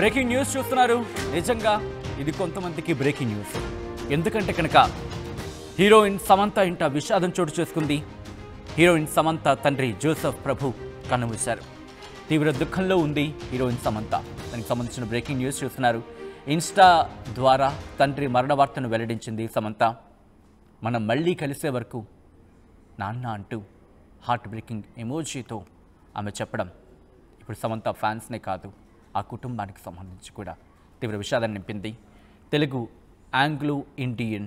Breaking news చూస్తున్నారు. నిజంగా ఇది కొంతమందికి బ్రేకింగ్ న్యూస్. ఎందుకంటే కనుక హీరోయిన్ సమంత ఇంట విషాదం చోటు చేసుకుంది. హీరోయిన్ సమంత తండ్రి జోసెఫ్ ప్రభు కన్నుమూశారు. తీవ్ర దుఃఖంలో ఉంది హీరోయిన్ సమంత. దానికి సంబంధించిన బ్రేకింగ్ న్యూస్ చూస్తున్నారు. ఇన్స్టా ద్వారా తండ్రి మరణ వార్తను వెల్లడించింది సమంత. మనం మళ్ళీ కలిసే వరకు నాన్న అంటూ హార్ట్ బ్రేకింగ్ ఎమోజీతో ఆమె చెప్పడం ఇప్పుడు సమంత ఫ్యాన్స్నే కాదు, ఆ కుటుంబానికి సంబంధించి కూడా తీవ్ర విషాదాన్ని నింపింది. తెలుగు ఆంగ్లో ఇండియన్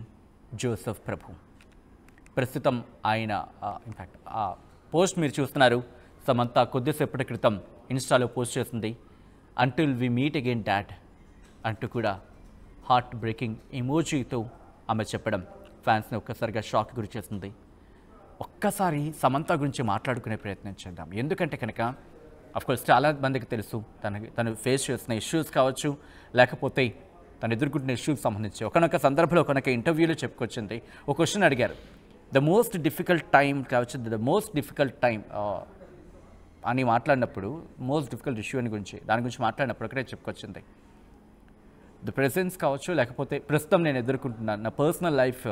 జోసెఫ్ ప్రభు. ప్రస్తుతం ఆయన ఇన్ఫ్యాక్ట్ ఆ పోస్ట్ మీరు చూస్తున్నారు. సమంత కొద్దిసేపటి క్రితం ఇన్స్టాలో పోస్ట్ చేసింది. Until we meet again dad అంటూ కూడా హార్ట్ బ్రేకింగ్ ఎమోజీతో ఆమె చెప్పడం ఫ్యాన్స్ని ఒక్కసారిగా షాక్ గురి చేస్తుంది. ఒక్కసారి సమంత గురించి మాట్లాడుకునే ప్రయత్నం చేద్దాం. ఎందుకంటే కనుక అఫ్కోర్స్ చాలా మందికి తెలుసు తను ఫేస్ చేసిన ఇష్యూస్ కావచ్చు, లేకపోతే తను ఎదుర్కొంటున్న ఇష్యూకి సంబంధించి ఒకనొక సందర్భంలో ఒకనొక ఇంటర్వ్యూలో చెప్పుకొచ్చింది. ఒక క్వశ్చన్ అడిగారు, ద మోస్ట్ డిఫికల్ట్ టైం కావచ్చు, ద మోస్ట్ డిఫికల్ట్ టైం అని మాట్లాడినప్పుడు, మోస్ట్ డిఫికల్ట్ ఇష్యూ అని గురించి దాని గురించి మాట్లాడినప్పుడు ఒకటే చెప్పుకొచ్చింది, ద ప్రెజెన్స్ కావచ్చు, లేకపోతే ప్రస్తుతం నేను ఎదుర్కొంటున్నాను నా personal life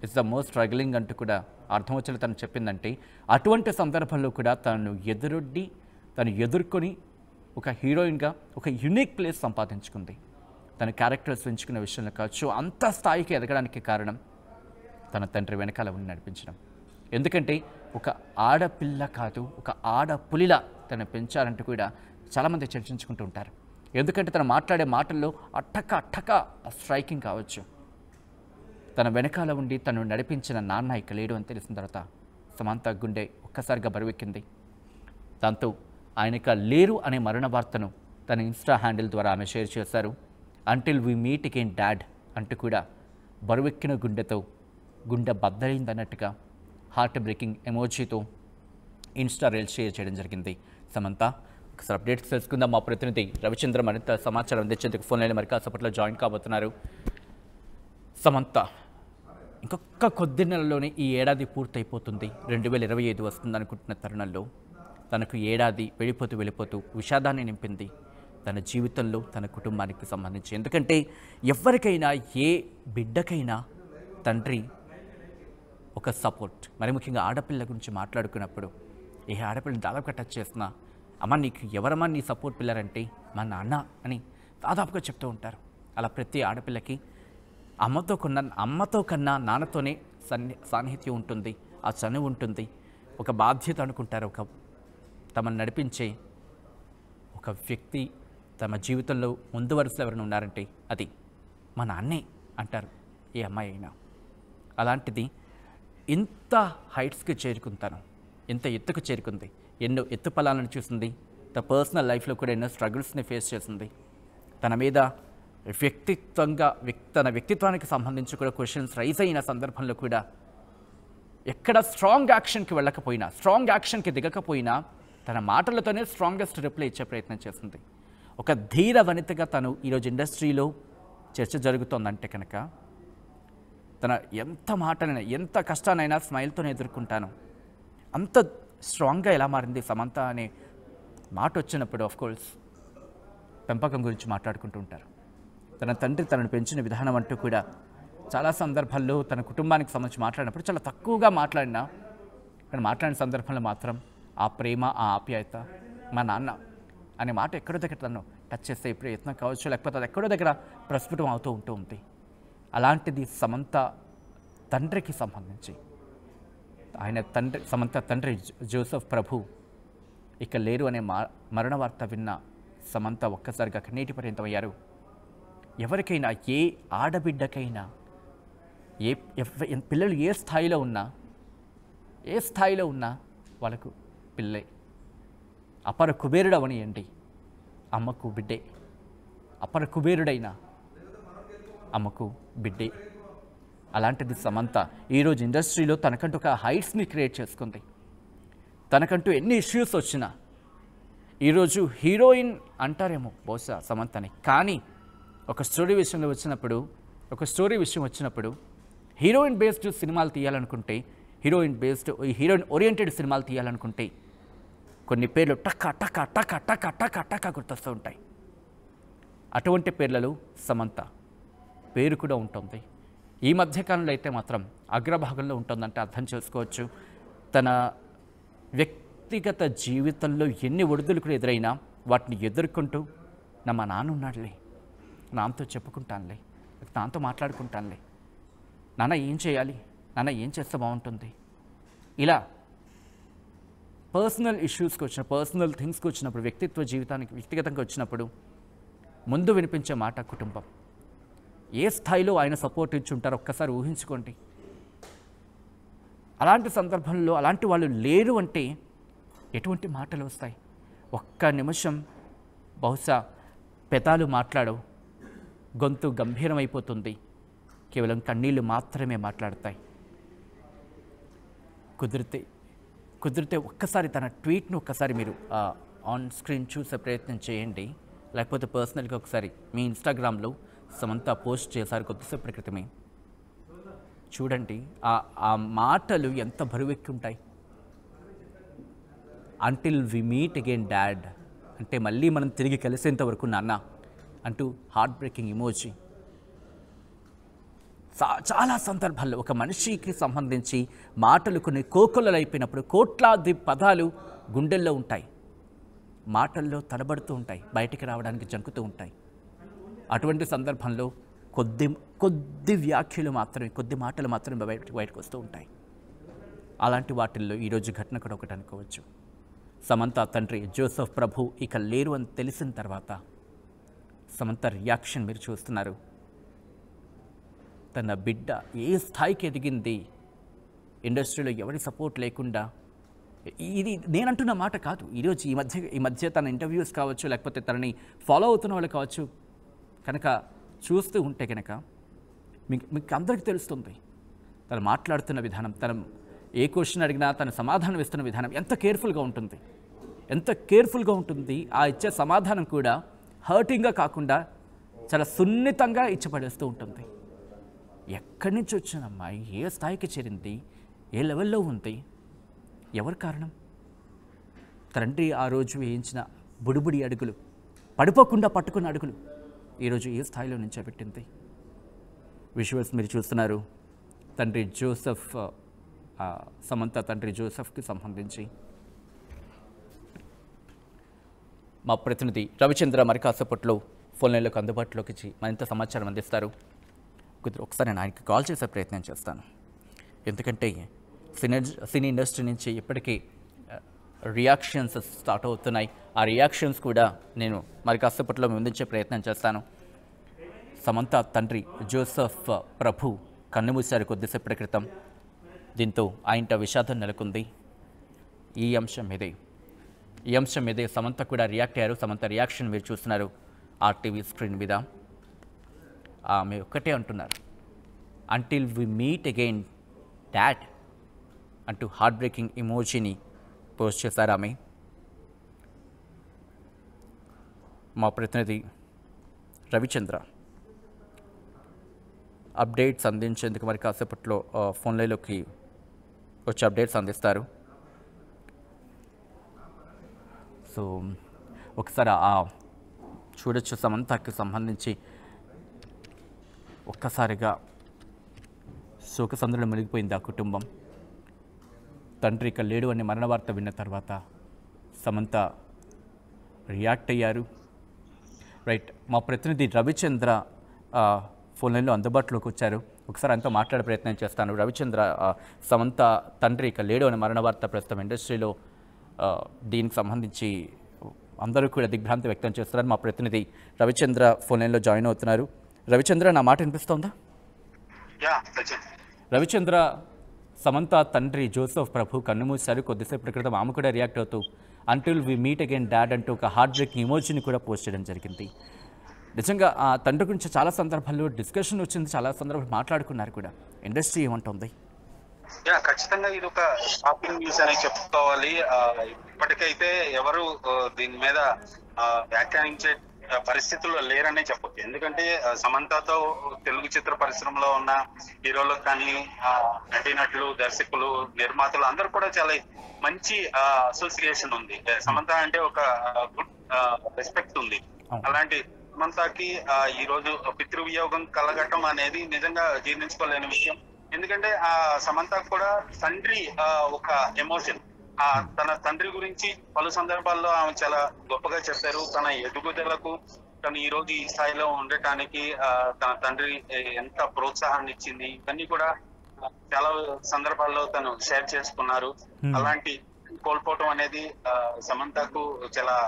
it's the most struggling అంటూ కూడా అర్థం వచ్చేలా తను చెప్పిందంటే, అటువంటి సందర్భంలో కూడా తను ఎదుర్కొని ఒక హీరోయిన్గా ఒక యూనిక్ ప్లేస్ సంపాదించుకుంది. తన క్యారెక్టర్స్ ఎంచుకునే విషయంలో కావచ్చు, అంత స్థాయికి ఎదగడానికి కారణం తన తండ్రి వెనకాల ఉండి నడిపించడం. ఎందుకంటే ఒక ఆడపిల్ల కాదు, ఒక ఆడపులిలా తను పెంచారంటూ కూడా చాలామంది చర్చించుకుంటూ ఉంటారు. ఎందుకంటే తను మాట్లాడే మాటల్లో అట్టక స్ట్రైకింగ్ కావచ్చు. తన వెనకాల ఉండి తను నడిపించిన నాన్న ఇక లేడు అని తెలిసిన తర్వాత సమంత గుండె ఒక్కసారిగా బరువెక్కింది. దాంతో ఆయనక లేరు అనే మరణ వార్తను తన ఇన్స్టా హ్యాండిల్ ద్వారా ఆమె షేర్ చేశారు. Until we meet again dad అంటూ కూడా బరువెక్కిన గుండెతో గుండె బద్దలైందన్నట్టుగా హార్ట్ బ్రేకింగ్ ఎమోజీతో ఇన్స్టా రీల్స్ షేర్ చేయడం జరిగింది సమంత. ఒకసారి అప్డేట్స్ తెలుసుకుందాం. మా ప్రతినిధి రవిచంద్ర మరింత సమాచారం అందించేందుకు ఫోన్ లైన్ మరి కాసేపట్లో జాయిన్ కాబోతున్నారు. సమంత ఇంకొక కొద్ది నెలలోనే ఈ ఏడాది పూర్తయిపోతుంది, 2025 వస్తుంది అనుకుంటున్న తరుణంలో తనకు ఏడాది వెళ్ళిపోతూ విషాదాన్ని నింపింది తన జీవితంలో, తన కుటుంబానికి సంబంధించి. ఎందుకంటే ఎవరికైనా, ఏ బిడ్డకైనా తండ్రి ఒక సపోర్ట్. మరి ముఖ్యంగా ఆడపిల్ల గురించి మాట్లాడుకున్నప్పుడు ఏ ఆడపిల్లని దాదాపుగా టచ్ చేస్తున్నా, అమ్మ నీకు ఎవరమ్మా నీ సపోర్ట్ పిల్లర్ అంటే మా నాన్న అని దాదాపుగా చెప్తూ ఉంటారు. అలా ప్రతి ఆడపిల్లకి అమ్మతో కన్నా నాన్నతోనే సాన్నిహిత్యం ఉంటుంది, ఆ చనువు ఉంటుంది, ఒక బాధ్యత అనుకుంటారు. తమను నడిపించే ఒక వ్యక్తి తమ జీవితంలో ముందు వరుసలో ఎవరైనా ఉన్నారంటే అది మా నాన్నే అంటారు ఏ అమ్మాయి అయినా. అలాంటిది ఇంత హైట్స్కి చేరుకుంటాను, ఇంత ఎత్తుకు చేరుకుంది, ఎన్నో ఎత్తు ఫలాలను చూసింది. తన పర్సనల్ లైఫ్లో కూడా ఎన్నో స్ట్రగుల్స్ని ఫేస్ చేసింది. తన మీద తన వ్యక్తిత్వానికి సంబంధించి కూడా క్వశ్చన్స్ రైజ్ అయిన సందర్భంలో కూడా ఎక్కడ స్ట్రాంగ్ యాక్షన్కి వెళ్ళకపోయినా, స్ట్రాంగ్ యాక్షన్కి దిగకపోయినా తన మాటలతోనే స్ట్రాంగెస్ట్ రిప్లై ఇచ్చే ప్రయత్నం చేస్తుంది. ఒక ధీర వనితగా తను ఈరోజు ఇండస్ట్రీలో చర్చ జరుగుతోందంటే కనుక తన ఎంత మాటనైనా, ఎంత కష్టానైనా స్మైల్తోనే ఎదుర్కొంటాను, అంత స్ట్రాంగ్గా ఎలా మారింది సమంత అనే మాట వచ్చినప్పుడు ఆఫ్కోర్స్ పెంపకం గురించి మాట్లాడుకుంటూ ఉంటారు. తన తండ్రి తనను పెంచిన విధానం అంటూ కూడా చాలా సందర్భాల్లో తన కుటుంబానికి సంబంధించి మాట్లాడినప్పుడు చాలా తక్కువగా మాట్లాడినా, కానీ మాట్లాడిన సందర్భంలో మాత్రం ఆ ప్రేమ, ఆ ఆప్యాయత, మా నాన్న అనే మాట ఎక్కడో దగ్గర తను టచ్ చేసే ప్రయత్నం కావచ్చు, లేకపోతే అది ఎక్కడో దగ్గర ప్రస్ఫుటం అవుతూ ఉంటుంది. అలాంటిది సమంత తండ్రికి సంబంధించి సమంత తండ్రి జోసెఫ్ ప్రభు ఇక లేరు అనే మరణ వార్త విన్న సమంత ఒక్కసారిగా కన్నీటి పర్యంతమయ్యారు. ఎవరికైనా, ఏ ఆడబిడ్డకైనా, పిల్లలు ఏ స్థాయిలో ఉన్నా వాళ్ళకు పిల్లే. అపర కుబేరుడవనియండి, అమ్మకు బిడ్డే. అపర కుబేరుడైన అమ్మకు బిడ్డే. అలాంటిది సమంత ఈరోజు ఇండస్ట్రీలో తనకంటూ ఒక హైట్స్ని క్రియేట్ చేసుకుంది. తనకంటూ ఎన్ని ఇష్యూస్ వచ్చినా ఈరోజు హీరోయిన్ అంటారేమో బహుశా సమంతని, కానీ ఒక స్టోరీ విషయం వచ్చినప్పుడు హీరోయిన్ బేస్డ్ సినిమాలు తీయాలనుకుంటే, హీరోయిన్ ఓరియంటెడ్ సినిమాలు తీయాలనుకుంటే కొన్ని పేర్లు టక్క టక్క టక్క టక్క టక్క టక్క గుర్తొస్తూ ఉంటాయి. అటువంటి పేర్లలో సమంత పేరు కూడా ఉంటుంది. ఈ మధ్యకాలంలో అయితే మాత్రం అగ్రభాగంలో ఉంటుందంటే అర్థం చేసుకోవచ్చు. తన వ్యక్తిగత జీవితంలో ఎన్ని ఒడిదుడుకులు ఎదురైనా వాటిని ఎదుర్కొంటూ మా నాన్న ఉన్నాడులే, నాన్నతో చెప్పుకుంటానులే, నాన్నతో మాట్లాడుకుంటానులే, నాన్న ఏం చేయాలి, నాన్న ఏం చేస్తే బాగుంటుంది, ఇలా పర్సనల్ ఇష్యూస్కి వచ్చిన పర్సనల్ థింగ్స్కి వచ్చినప్పుడు, వ్యక్తిగతంగా వచ్చినప్పుడు ముందు వినిపించే మాట కుటుంబం. ఏ స్థాయిలో ఆయన సపోర్ట్ ఇచ్చి ఉంటారో ఒక్కసారి ఊహించుకోండి. అలాంటి సందర్భంలో అలాంటి వాళ్ళు లేరు అంటే ఎటువంటి మాటలు వస్తాయి? ఒక్క నిమిషం బహుశా పెదాలు మాట్లాడవు, గొంతు గంభీరమైపోతుంది, కేవలం కన్నీళ్ళు మాత్రమే మాట్లాడతాయి. కుదిరితే ఒక్కసారి తన ట్వీట్ను ఒక్కసారి మీరు ఆన్ స్క్రీన్ చూసే ప్రయత్నం చేయండి. లేకపోతే పర్సనల్గా ఒకసారి మీ ఇన్స్టాగ్రామ్లో సమంత పోస్ట్ చేశారు కొద్దిసేపటి క్రితమే. చూడండి ఆ మాటలు ఎంత బరువెక్కి ఉంటాయి. Until we meet again dad, అంటే మళ్ళీ మనం తిరిగి కలిసేంత వరకు నాన్న అంటూ హార్ట్ బ్రేకింగ్ ఇమోజీ. చాలా సందర్భాల్లో ఒక మనిషికి సంబంధించి మాటలు కొన్ని కోకొల్లలైపోయినప్పుడు కోట్లాది పదాలు గుండెల్లో ఉంటాయి, మాటల్లో తడబడుతూ ఉంటాయి, బయటికి రావడానికి జంకుతూ ఉంటాయి. అటువంటి సందర్భంలో కొద్ది వ్యాఖ్యలు మాత్రమే, కొద్ది మాటలు మాత్రమే బయటకు వస్తూ ఉంటాయి. అలాంటి వాటిల్లో ఈరోజు ఘటన కూడా ఒకటి అనుకోవచ్చు. సమంత తండ్రి జోసెఫ్ ప్రభు ఇక లేరు అని తెలిసిన తర్వాత సమంత రియాక్షన్ మీరు చూస్తున్నారు. తన బిడ్డ ఏ స్థాయికి ఎదిగింది, ఇండస్ట్రీలో ఎవరి సపోర్ట్ లేకుండా. ఇది నేనంటున్న మాట కాదు, ఈరోజు ఈ మధ్య తన ఇంటర్వ్యూస్ కావచ్చు, లేకపోతే తనని ఫాలో అవుతున్న వాళ్ళు కావచ్చు కనుక చూస్తూ ఉంటే కనుక మీకు అందరికీ తెలుస్తుంది తను మాట్లాడుతున్న విధానం, తను ఏ క్వశ్చన్ అడిగినా తను సమాధానం ఇస్తున్న విధానం ఎంత కేర్ఫుల్గా ఉంటుంది. ఆ ఇచ్చే సమాధానం కూడా హర్టింగ్గా కాకుండా చాలా సున్నితంగా ఇచ్చిపడేస్తూ ఉంటుంది. ఎక్కడి నుంచి వచ్చిన అమ్మాయి, ఏ స్థాయికి చేరింది, ఏ లెవెల్లో ఉంది, ఎవరు కారణం? తండ్రి ఆ రోజు వేయించిన బుడిబుడి అడుగులు, పడిపోకుండా పట్టుకున్న అడుగులు ఈరోజు ఏ స్థాయిలో నిల్చోబెట్టింది? విజువల్స్ మీరు చూస్తున్నారు. తండ్రి జోసెఫ్, సమంత తండ్రి జోసెఫ్కి సంబంధించి మా ప్రతినిధి రవిచంద్ర మరి కాసేపట్లో ఫోన్ లైన్లోకి అందుబాటులోకి ఇచ్చి మరింత సమాచారం అందిస్తారు. ఒకసారి నేను ఆయనకి కాల్ చేసే ప్రయత్నం చేస్తాను. ఎందుకంటే సినీ ఇండస్ట్రీ నుంచి ఇప్పటికీ రియాక్షన్స్ స్టార్ట్ అవుతున్నాయి. ఆ రియాక్షన్స్ కూడా నేను మరి కాసేపట్లో ముందుంచే ప్రయత్నం చేస్తాను. సమంత తండ్రి జోసెఫ్ ప్రభు కన్నుమూశారు కొద్దిసేపటి క్రితం. దీంతో ఆయనట విషాదం నెలకొంది. ఈ అంశం మీదే సమంత కూడా రియాక్ట్ అయ్యారు. సమంత రియాక్షన్ మీరు చూస్తున్నారు ఆర్టీవీ స్క్రీన్ మీద. ఆమె ఒక్కటే అంటున్నారు, until we meet again dad అంటూ హార్ట్ బ్రేకింగ్ ఇమోజీని పోస్ట్ చేశారు ఆమె. మా ప్రతినిధి రవిచంద్ర అప్డేట్స్ అందించేందుకు మరి కాసేపట్లో ఫోన్ లైన్లోకి వచ్చి అప్డేట్స్ అందిస్తారు. సో ఒకసారి చూడొచ్చు, సమంతకి సంబంధించి ఒక్కసారిగా శోకసంద్రంలో మునిగిపోయింది ఆ కుటుంబం. తండ్రి ఇక లేడు అనే మరణ వార్త విన్న తర్వాత సమంత రియాక్ట్ అయ్యారు. రైట్, మా ప్రతినిధి రవిచంద్ర ఫోన్ లైన్లో అందుబాటులోకి వచ్చారు. ఒకసారి అంతా మాట్లాడే ప్రయత్నం చేస్తాను. రవిచంద్ర, సమంత తండ్రి ఇక లేడు అనే మరణ వార్త ప్రస్తుతం ఇండస్ట్రీలో దీనికి సంబంధించి అందరూ కూడా దిగ్భ్రాంతి వ్యక్తం చేస్తున్నారు. మా ప్రతినిధి రవిచంద్ర ఫోన్ లైన్లో జాయిన్ అవుతున్నారు. రవిచంద్ర, నా మాట వినిపిస్తోందా? రవిచంద్ర, సమంత తండ్రి జోసెఫ్ ప్రభు కన్నుమూశారు కొద్దిసేపటి క్రితం. ఆమె కూడా రియాక్ట్ అవుతూ until we meet again dad అంటూ ఒక హార్ట్ బ్రేకింగ్ ఇమోజీని కూడా పోస్ట్ చేయడం జరిగింది. నిజంగా ఆ తండ్రి గురించి చాలా సందర్భాల్లో డిస్కషన్ వచ్చింది, చాలా సందర్భాలు మాట్లాడుకున్నారు కూడా. ఇండస్ట్రీ ఏమంటుంది? ఖచ్చితంగా ఇది ఒక షాకింగ్ న్యూస్ అని చెప్పుకోవాలి. ఇప్పటికైతే ఎవరు దీని మీద వ్యాఖ్యానించే పరిస్థితుల్లో లేరనే చెప్పొచ్చు. ఎందుకంటే సమంతతో తెలుగు చిత్ర పరిశ్రమలో ఉన్న హీరోలకు కానీ, నటీనటులు, దర్శకులు, నిర్మాతలు అందరూ కూడా చాలా మంచి అసోసియేషన్ ఉంది. సమంత అంటే ఒక గుడ్ రెస్పెక్ట్ ఉంది. అలాంటి సమంతకి ఈ రోజు పితృవియోగం కలగటం అనేది నిజంగా జీర్ణించుకోలేని విషయం. ఎందుకంటే ఆ సమంతకు కూడా తండ్రి ఒక ఎమోషన్. తన తండ్రి గురించి పలు సందర్భాల్లో ఆమె చాలా గొప్పగా చెప్పారు. తన ఎదుగుదలకు తను ఈ రోజు ఈ స్థాయిలో ఉండటానికి తన తండ్రి ఎంత ప్రోత్సాహాన్ని ఇచ్చింది, ఇవన్నీ కూడా చాలా సందర్భాల్లో తను షేర్ చేసుకున్నారు. అలాంటి కోల్పోవటం అనేది సమంతకు చాలా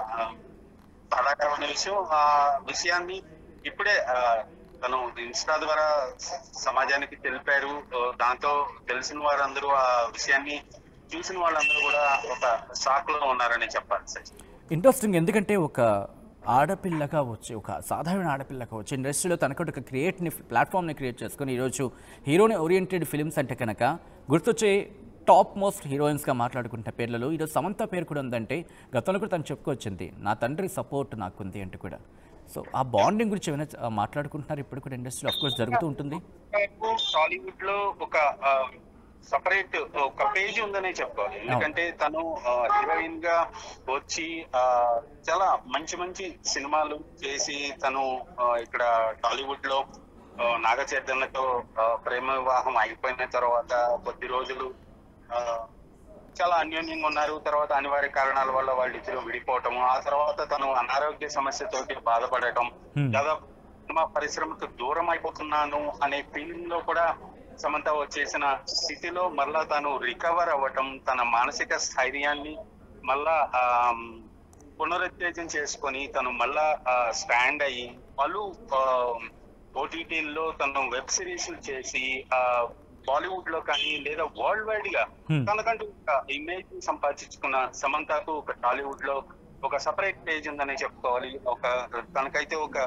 బాధాకరమైన విషయం. ఆ విషయాన్ని ఇప్పుడే తను ఇన్స్టా ద్వారా సమాజానికి తెలిపారు. దాంతో తెలిసిన వారందరూ ఆ విషయాన్ని చూసిన వాళ్ళందరూ కూడా ఒక షాక్ లో ఉన్నారని చెప్పాలి సార్. ఇంట్రెస్టింగ్. ఎందుకంటే ఒక ఆడపిల్లగా వచ్చి, ఒక సాధారణ ఆడపిల్లగా వచ్చి ఇండస్ట్రీలో తనకంటే ఒక ప్లాట్ఫామ్ని క్రియేట్ చేసుకొని ఈరోజు హీరోని ఓరియంటెడ్ ఫిల్మ్స్ అంటే కనుక గుర్తొచ్చే టాప్ మోస్ట్ హీరోయిన్స్గా మాట్లాడుకుంటే పేర్లలో ఈరోజు సమంత పేరు కూడా ఉందంటే గతంలో కూడా తను చెప్పుకొచ్చింది, నా తండ్రి సపోర్ట్ నాకుంది అంటూ కూడా. సో ఆ బాండింగ్ గురించి ఏమైనా మాట్లాడుకుంటున్నారు ఇప్పుడు కూడా ఇండస్ట్రీలో? ఆఫ్ కోర్స్ జరుగుతూ ఉంటుంది. టాలీవుడ్ లో ఒక సపరేట్ ఒక పేజ్ ఉందనే చెప్పుకోవాలి. ఎందుకంటే తను హీరోయిన్ గా వచ్చి చాలా మంచి మంచి సినిమాలు చేసి తను ఇక్కడ టాలీవుడ్ లో నాగ చైతన్యతో ప్రేమ వివాహం అయిపోయిన తర్వాత కొద్ది రోజులు చాలా అన్యోన్యంగా ఉన్నారు. తర్వాత అనివార్య కారణాల వల్ల వాళ్ళిద్దరూ విడిపోవటం, ఆ తర్వాత తను అనారోగ్య సమస్యతోటి బాధపడటం, దాదాపు సినిమా పరిశ్రమకు దూరం అయిపోతున్నాను అనే ఫీలింగ్ లో కూడా సమంత వచ్చేసిన స్థితిలో మళ్ళా తను రికవర్ అవ్వటం, తన మానసిక స్థైర్యాన్ని మళ్ళా పునరుత్తేజం చేసుకొని తను మళ్ళా స్టాండ్ అయ్యి పలు ఓటీటీల్లో తను వెబ్ సిరీస్ చేసి బాలీవుడ్ లో కానీ లేదా వరల్డ్ వైడ్ గా తనకంటూ ఒక ఇమేజ్ సంపాదించుకున్న సమంతకు ఒక టాలీవుడ్ లో ఒక సపరేట్ పేజ్ ఉందని చెప్పుకోవాలి. తనకైతే ఒక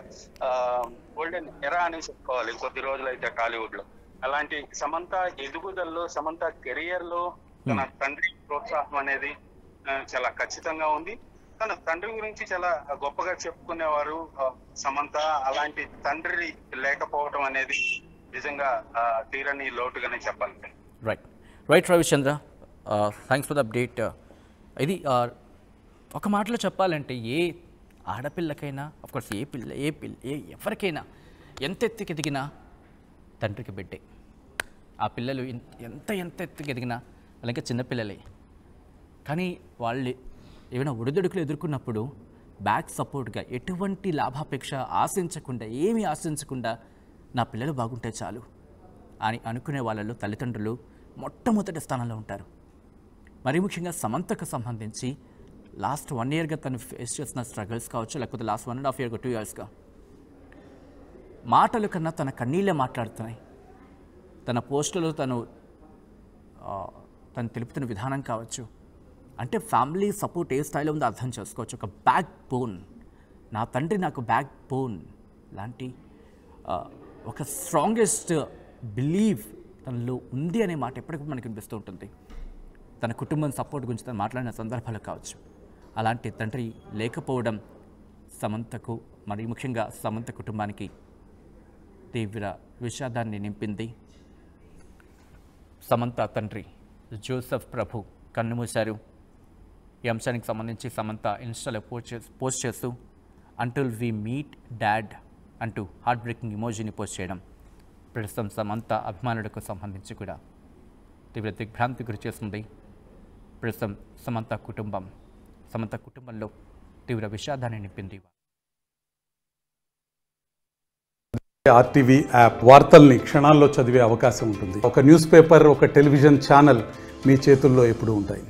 గోల్డెన్ ఎరా అని చెప్పుకోవాలి కొద్ది రోజులైతే టాలీవుడ్ లో. అలాంటి సమంత ఎదుగుదలలో, సమంత కెరియర్ లో తన తండ్రి ప్రోత్సాహం అనేది చాలా ఖచ్చితంగా ఉంది. తన తండ్రి గురించి చాలా గొప్పగా చెప్పుకునేవారు సమంత. అలాంటి తండ్రి లేకపోవడం అనేది నిజంగా తీరని లోటుగానే చెప్పాలి. Right Ravichandra, thanks for the update. ఇది ఒక మాటలో చెప్పాలంటే ఏ ఆడపిల్లకైనా, అఫ్కోర్స్ ఎవరికైనా ఎంత ఎత్తుకి ఎదిగినా తండ్రికి బిడ్డే. ఆ పిల్లలు ఎంత ఎత్తుకి ఎదిగినా అలాగే చిన్నపిల్లలే. కానీ వాళ్ళు ఏమైనా ఒడిదుడుకులు ఎదుర్కొన్నప్పుడు బ్యాక్ సపోర్ట్గా ఎటువంటి లాభాపేక్ష ఆశించకుండా, ఏమీ ఆశించకుండా నా పిల్లలు బాగుంటే చాలు అని అనుకునే వాళ్ళలో తల్లిదండ్రులు మొట్టమొదటి స్థానంలో ఉంటారు. మరి ముఖ్యంగా సమంతకు సంబంధించి లాస్ట్ 1 yearగా తను ఫేస్ చేసిన స్ట్రగుల్స్ కావచ్చు, లేకపోతే లాస్ట్ 1.5 year 2 yearsగా మాటల కన్నా తన కన్నీళ్ళే మాట్లాడుతున్నాయి. తన పోస్టులో తను తెలుపుతున్న విధానం కావచ్చు, అంటే ఫ్యామిలీ సపోర్ట్ ఏ స్థాయిలో ఉందో అర్థం చేసుకోవచ్చు. ఒక బ్యాక్ బోన్, నా తండ్రి నాకు బ్యాక్ బోన్ లాంటి ఒక స్ట్రాంగెస్ట్ బిలీవ్ తనలో ఉంది అనే మాట ఎప్పటికప్పుడు మనకు వినిపిస్తూ ఉంటుంది. తన కుటుంబం సపోర్ట్ గురించి తను మాట్లాడిన సందర్భాలు కావచ్చు. అలాంటి తండ్రి లేకపోవడం సమంతకు, మరి ముఖ్యంగా సమంత కుటుంబానికి తీవ్ర విషాదాన్ని నింపింది. సమంత తండ్రి జోసెఫ్ ప్రభు కన్నుమూశారు. ఈ అంశానికి సంబంధించి సమంత ఇన్స్టాలో పోస్ట్ చేస్తూ అంటిల్ వి మీట్ డాడ్ అంటూ హార్ట్ బ్రేకింగ్ ఇమోజీని పోస్ట్ చేయడం ప్రస్తుతం సమంత అభిమానులకు సంబంధించి కూడా తీవ్ర దిగ్భ్రాంతి గురి చేస్తుంది. ప్రస్తుతం సమంత కుటుంబంలో తీవ్ర విషాదాన్ని నింపింది. ఆర్టీవీ యాప్ వార్తల్ని క్షణాల్లో చదివే అవకాశం ఉంటుంది. ఒక న్యూస్ పేపర్, ఒక టెలివిజన్ ఛానల్ మీ చేతుల్లో ఎప్పుడూ ఉంటాయి.